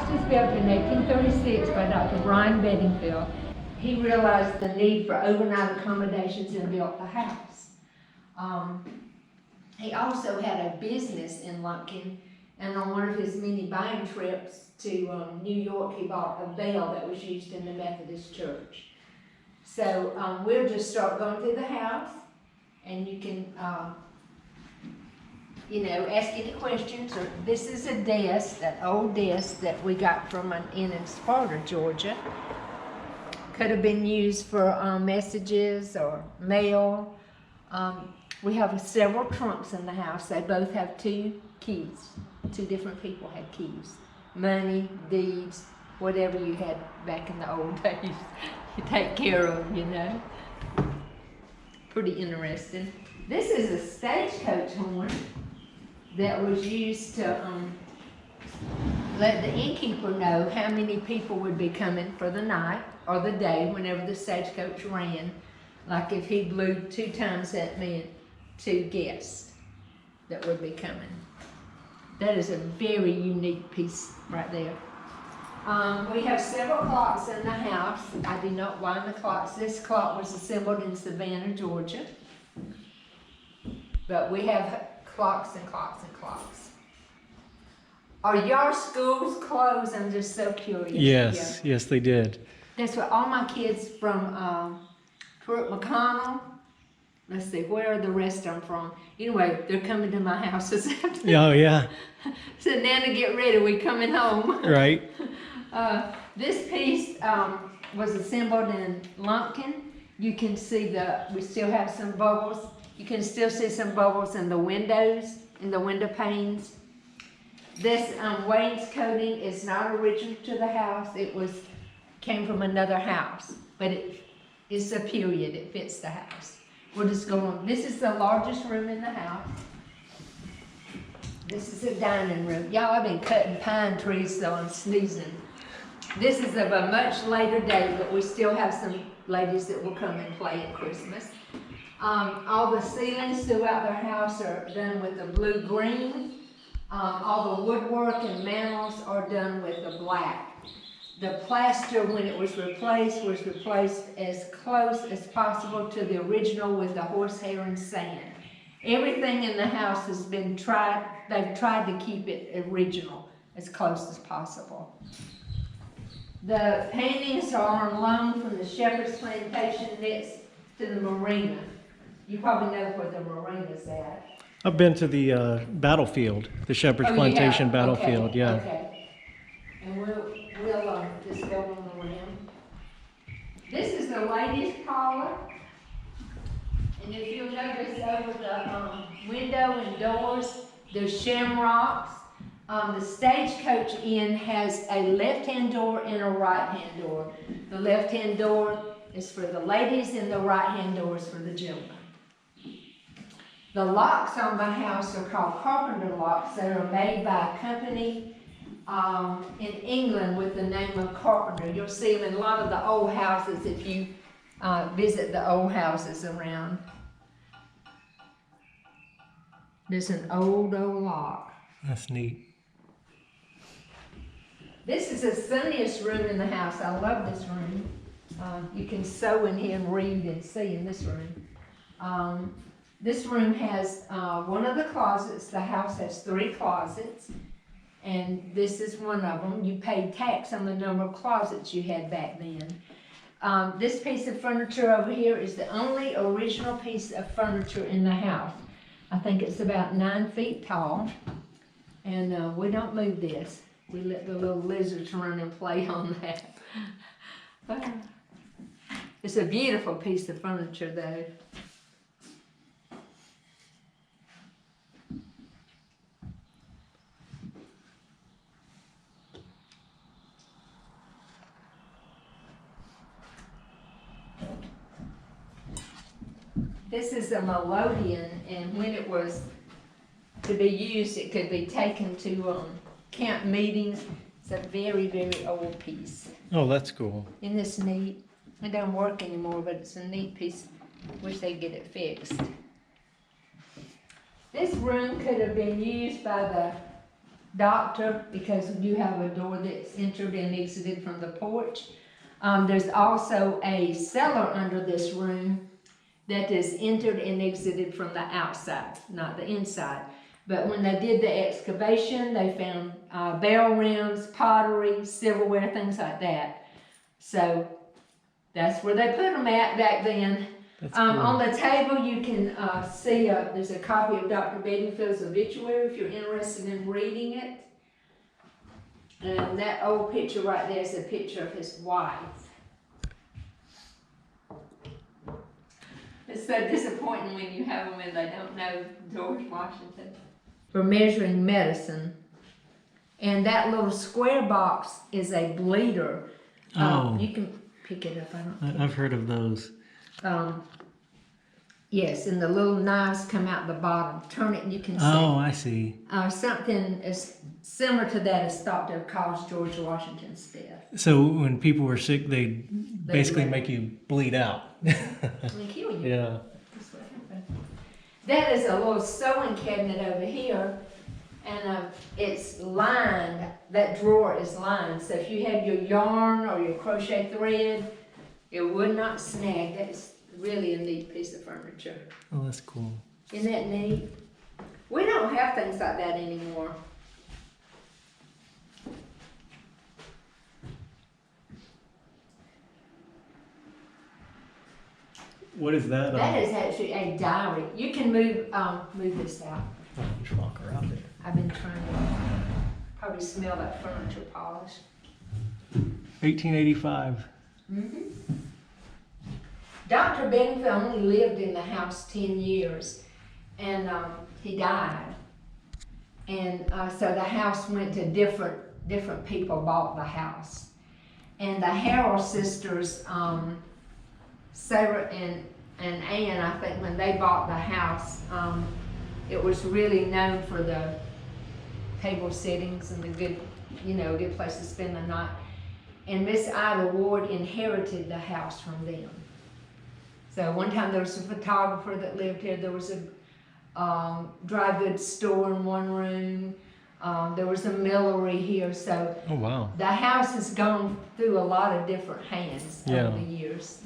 house was built in 1836 by Dr. Brian Bedingfield. He realized the need for overnight accommodations and built the house. He also had a business in Lumpkin, and on one of his many buying trips to New York, he bought a veil that was used in the Methodist church. So we'll just start going through the house, and you can, ask any questions. Or this is a desk, that old desk that we got from an inn in Sparta, Georgia. Could have been used for messages or mail. We have several trunks in the house. They both have 2 keys. 2 different people had keys. Money, deeds, whatever you had back in the old days, you take care of, Pretty interesting. This is a stagecoach horn that was used to let the innkeeper know how many people would be coming for the night or the day whenever the stagecoach ran. Like if he blew 2 times, that meant 2 guests that would be coming. That is a very unique piece right there. We have several clocks in the house. I do not wind the clocks. This clock was assembled in Savannah, Georgia. But we have clocks and clocks and clocks. Are your schools closed? I'm just so curious. Yes, yes, they did. That's what all my kids from Fort McConnell. Let's see, where are the rest of them from? Anyway, they're coming to my house this afternoon. Oh, yeah. So, Nana, get ready. We're coming home. Right. This piece was assembled in Lumpkin. You can see we still have some bubbles. You can still see some bubbles in the windows, in the window panes. This wainscoting is not original to the house. It came from another house, but it's a period. It fits the house. We'll just go on. This is the largest room in the house. This is a dining room. Y'all, I've been cutting pine trees, so I'm sneezing. This is of a much later date, but we still have some ladies that will come and play at Christmas. All the ceilings throughout their house are done with the blue-green. All the woodwork and mantels are done with the black. The plaster, when it was replaced as close as possible to the original with the horsehair and sand. Everything in the house has been tried, they've tried to keep it original as close as possible. The paintings are on loan from the Shepherd's Plantation next to the marina. You probably know where the marina's at. I've been to the battlefield, the Shepherd's Plantation battlefield, okay, yeah. Okay. And we'll just go on around. This is the ladies' parlor. And if you'll notice over the window and doors, there's shamrocks. The Stagecoach Inn has a left-hand door and a right-hand door. The left-hand door is for the ladies and the right-hand door is for the gentlemen. The locks on my house are called carpenter locks. They are made by a company in England with the name of Carpenter. You'll see them in a lot of the old houses if you visit the old houses around. There's an old lock. That's neat. This is the sunniest room in the house. I love this room. You can sew in here and read and see in this room. This room has one of the closets. The house has 3 closets, and this is one of them. You paid tax on the number of closets you had back then. This piece of furniture over here is the only original piece of furniture in the house. I think it's about 9 feet tall, and we don't move this. We let the little lizards run and play on that. It's a beautiful piece of furniture, though. This is a Melodeon, and when it was to be used, it could be taken to camp meetings. It's a very, very old piece. Oh, that's cool. Isn't this neat? It doesn't work anymore, but it's a neat piece. Wish they'd get it fixed. This room could have been used by the doctor, because you have a door that's entered and exited from the porch. There's also a cellar under this room that is entered and exited from the outside, not the inside. But when they did the excavation, they found barrel rims, pottery, silverware, things like that. So that's where they put them at back then. That's cool. On the table, you can see there's a copy of Dr. Bedingfield's obituary if you're interested in reading it. And that old picture right there is a picture of his wife. It's so disappointing when you have them and they don't know George Washington. For measuring medicine. And that little square box is a bleeder. Oh. You can pick it up. I've heard of those. Yes, and the little knives come out the bottom. Turn it and you can see. Oh, I see. Something is similar to that is thought to have caused George Washington's death. So when people were sick, they basically make you bleed out. They kill you. Yeah. That's what happened. That is a little sewing cabinet over here, and it's lined. That drawer is lined. So if you had your yarn or your crochet thread, it would not snag. That's really a neat piece of furniture. Oh, that's cool. Isn't that neat? We don't have things like that anymore. What is that? That is actually a diary. You can move this out. Just walk around it. I've been trying to probably smell that furniture polish. 1885. Mm-hmm. Dr. Bedingfield only lived in the house 10 years, and he died. And so the house went to different people bought the house. And the Harrell sisters, Sarah and Ann, I think when they bought the house, it was really known for the table settings and the good, a good place to spend the night. And Miss Ida Ward inherited the house from them. So one time there was a photographer that lived here. There was a dry goods store in one room. There was a millery here. So Oh, wow. the house has gone through a lot of different hands Yeah. over the years,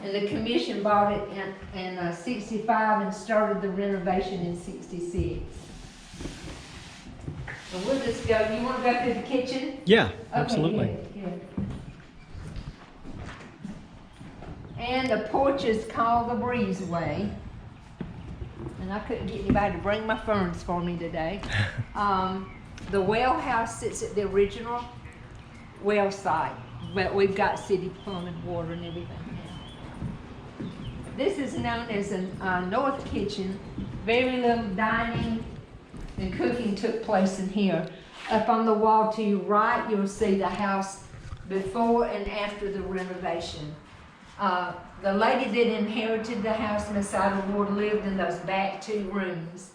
And the commission bought it in 65 and started the renovation in 66. So we'll just go. You want to go to the kitchen? Yeah, Okay, absolutely. good. And the porch is called the breezeway. And I couldn't get anybody to bring my ferns for me today. The well house sits at the original well site, but we've got city plumbing, water, and everything now. This is known as a north kitchen. Very little dining and cooking took place in here. Up on the wall to your right, you'll see the house before and after the renovation. The lady that inherited the house, Miss Ida Ward, lived in those back two rooms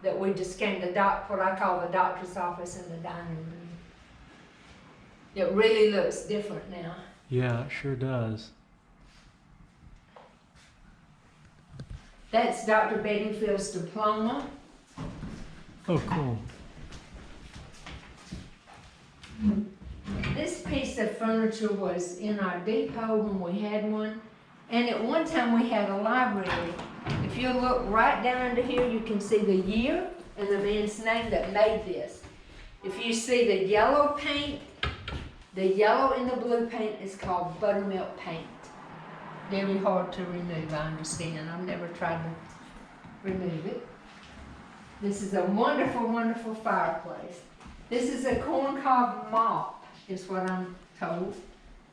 that we just came to what I call the doctor's office and the dining room. It really looks different now. Yeah, it sure does. That's Dr. Bedingfield's diploma. Oh, cool. This piece of furniture was in our depot when we had one. And at one time we had a library. If you look right down under here, you can see the year and the man's name that made this. If you see the yellow paint, the yellow and the blue paint is called buttermilk paint. Very hard to remove, I understand. I've never tried to remove it. This is a wonderful, wonderful fireplace. This is a corncob mop, is what I'm told.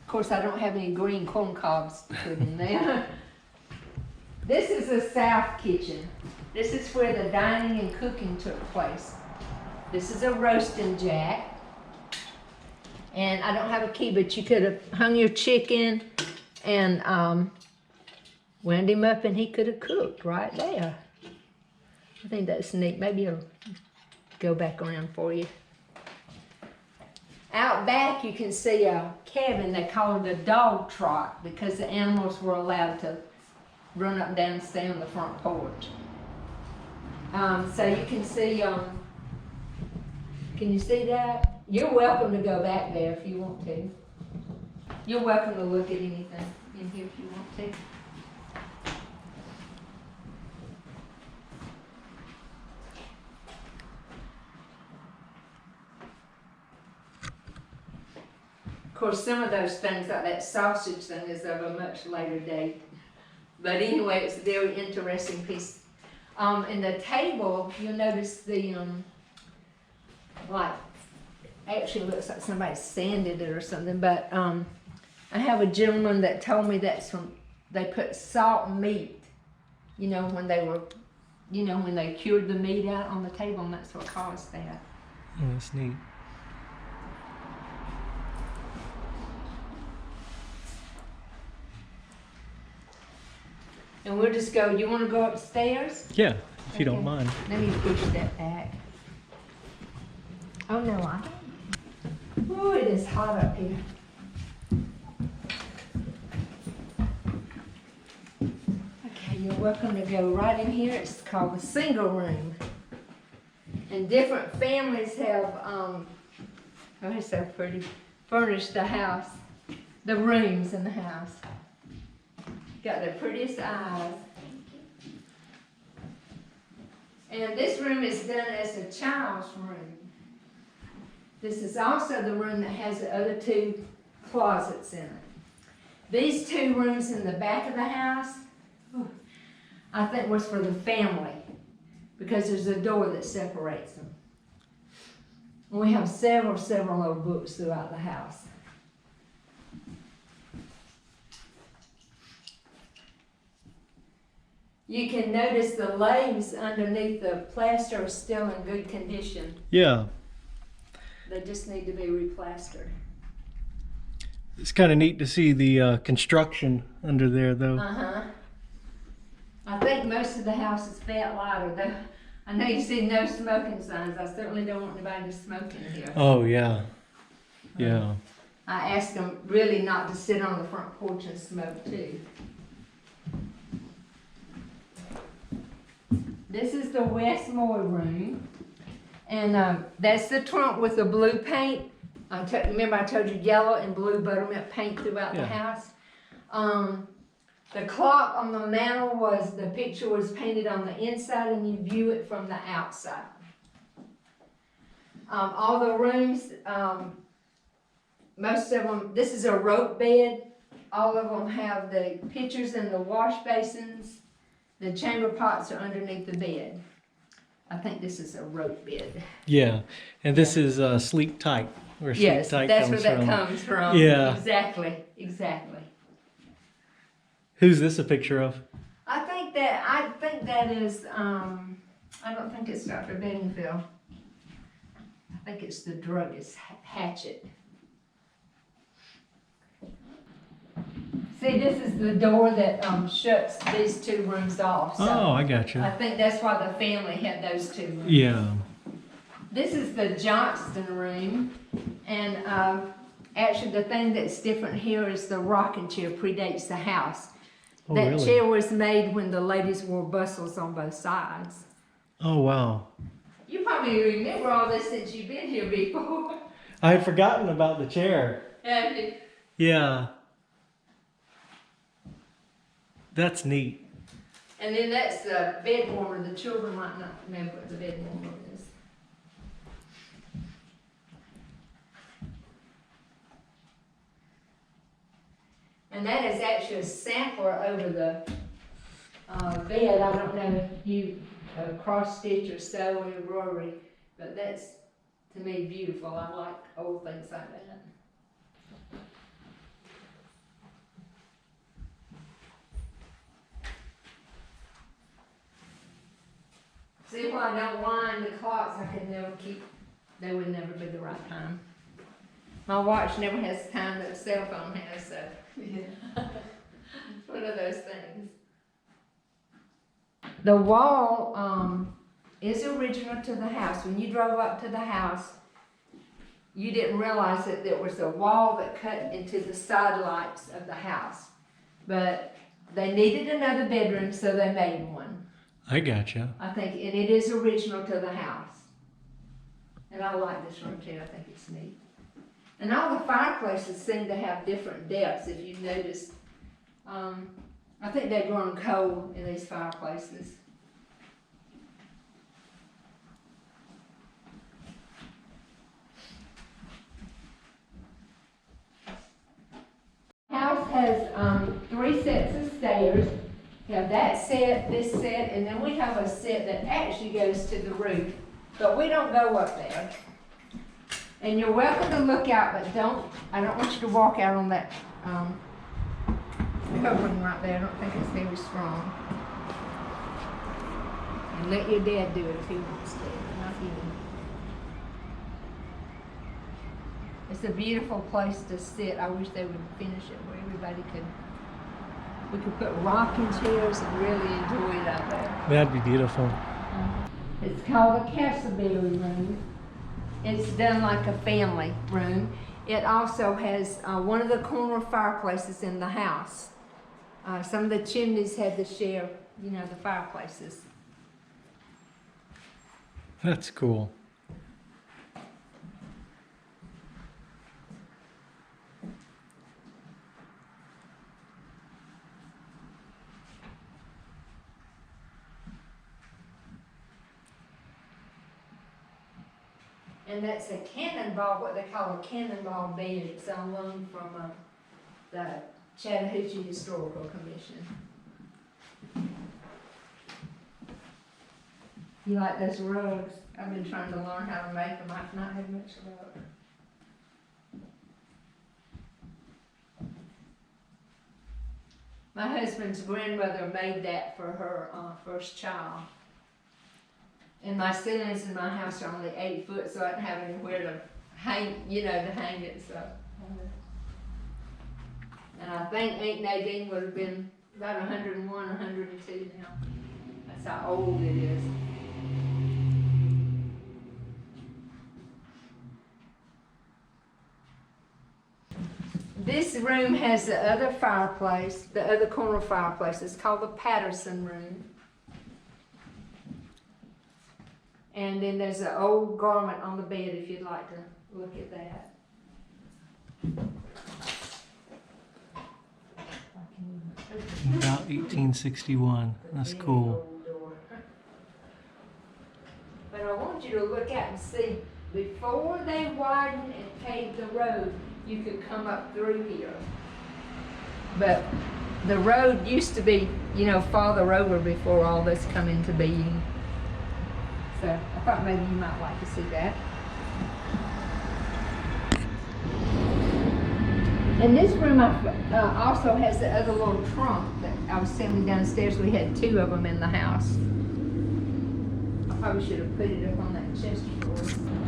Of course, I don't have any green corn cobs to put in there. This is a south kitchen. This is where the dining and cooking took place. This is a roasting jack. And I don't have a key, but you could have hung your chicken and wound him up and he could have cooked right there. I think that's neat. Maybe I'll go back around for you. Out back, you can see a cabin. They call it a dog trot because the animals were allowed to run up and down and stay on the front porch. So you can see Can you see that? You're welcome to go back there if you want to. You're welcome to look at anything in here if you want to. Of course, some of those things, like that sausage thing, is of a much later date. But anyway, it's a very interesting piece. In the table, you'll notice the, like, actually looks like somebody sanded it or something, but I have a gentleman that told me that's from, they put salt meat, you know, when they were, you know, when they cured the meat out on the table, and that's what caused that. Oh, that's neat. And we'll just go, you want to go upstairs? Yeah, if you don't Okay. mind. Let me push that back. Oh, no, I don't. Oh, it is hot up here. Okay, you're welcome to go right in here. It's called the single room. And different families have, oh, it's so pretty, furnished the house, the rooms in the house. Got the prettiest eyes. And this room is done as a child's room. This is also the room that has the other two closets in it. These two rooms in the back of the house, I think was for the family, because there's a door that separates them. We have several old books throughout the house. You can notice the leaves underneath the plaster are still in good condition. Yeah, They just need to be replastered. it's kind of neat to see the construction under there, though. Uh-huh. I think most of the house is fat lighter, though. I know you see no smoking signs. I certainly don't want anybody to smoke in here. Oh, yeah. Yeah. I asked them really not to sit on the front porch and smoke too. This is the Westmore Room, and that's the trunk with the blue paint. Remember I told you yellow and blue buttermilk paint throughout the house? The clock on the mantle the picture was painted on the inside, and you view it from the outside. All the rooms, most of them, this is a rope bed. All of them have the pitchers and the wash basins. The chamber pots are underneath the bed. I think this is a rope bed. Yeah, and this is Sleep Tight, where Sleep Tight that's comes where that from. comes from. Yeah. Exactly. Who's this a picture of? I think that is, I don't think it's Dr. Bedingfield. I think it's the druggist, Hatchet. See, this is the door that shuts these two rooms off. So Oh, I I gotcha. think that's why the family had those two rooms. Yeah. This is the Johnston Room, and actually the thing that's different here is the rocking chair predates the house. Oh, That really? chair was made when the ladies wore bustles on both sides. Oh, wow. You probably remember all this since you've been here before. I had forgotten about the chair. Yeah. That's neat. And then that's the bed warmer. The children might not know what the bed warmer is. And that is actually a sampler over the bed. I don't know if you cross stitch or sew or embroidery, but that's, to me, beautiful. I like old things like that. See, if I don't wind the clocks, I could never keep, they would never be the right time. My watch never has the time that a cell phone has, so. It's one of those things. The wall is original to the house. When you drove up to the house, you didn't realize that there was a wall that cut into the side lights of the house. But they needed another bedroom, so they made one. I gotcha. I think, and it is original to the house. And I like this room too, I think it's neat. And all the fireplaces seem to have different depths, if you notice. I think they've grown cold in these fireplaces. House has 3 sets of stairs. We have that set, this set, and then we have a set that actually goes to the roof. But we don't go up there. And you're welcome to look out, but I don't want you to walk out on that covering right there. I don't think it's very strong. And let your dad do it if he wants to, not you. It's a beautiful place to sit. I wish they would finish it where everybody we could put rocking chairs and really enjoy it out there. That'd be beautiful. It's called a Castleberry room. It's done like a family room. It also has one of the corner fireplaces in the house. Some of the chimneys had to share, the fireplaces. That's cool. And that's a cannonball, what they call a cannonball bed. It's on loan from the Chattahoochee Historical Commission. You like those rugs? I've been trying to learn how to make them. I've not had much luck. My husband's grandmother made that for her first child. And my ceilings in my house are only 8 foot, so I didn't have anywhere to hang, to hang it, so. And I think Aunt Nadine would have been about 101, 102 now. That's how old it is. This room has the other fireplace, the other corner fireplace. It's called the Patterson Room. And then there's an old garment on the bed if you'd like to look at that. About 1861. That's cool. But I want you to look out and see, before they widened and paved the road, you could come up through here. But the road used to be, farther over before all this come into being. So I thought maybe you might like to see that. And this room also has the other little trunk that I was telling you downstairs. We had 2 of them in the house. I probably should have put it up on that chest drawer.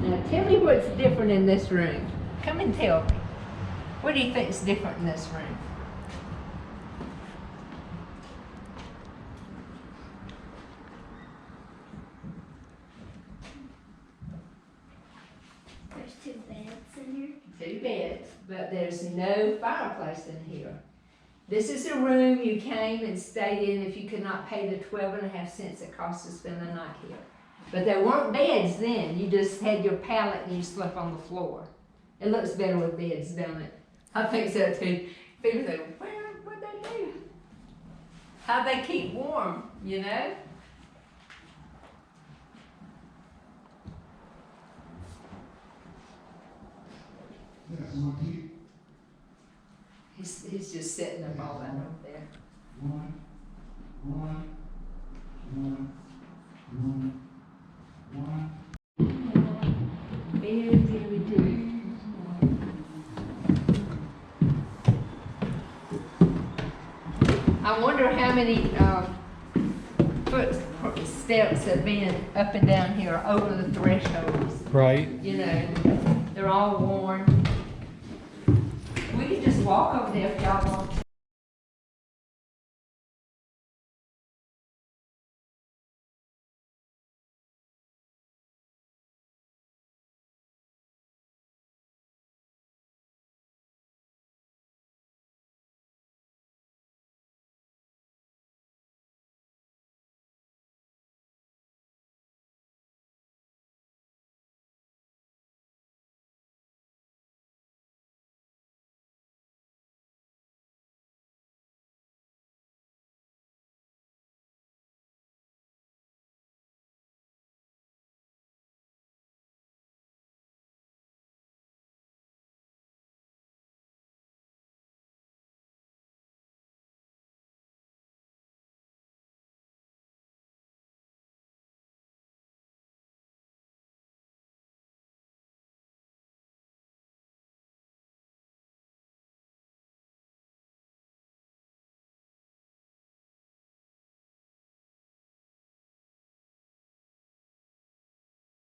Now tell me what's different in this room. Come and tell me. What do you think is different in this room? There's 2 beds in here. 2 beds, but there's no fireplace in here. This is a room you came and stayed in if you could not pay the 12.5 cents it cost to spend the night here. But there weren't beds then. You just had your pallet and you slept on the floor. It looks better with beds, don't it? I think so too. People say, what'd they do? How'd they keep warm, He's just sitting up all that up there. Very, very good. I wonder how many footsteps have been up and down here over the thresholds. Right. They're all worn. We could just walk over there if y'all want to.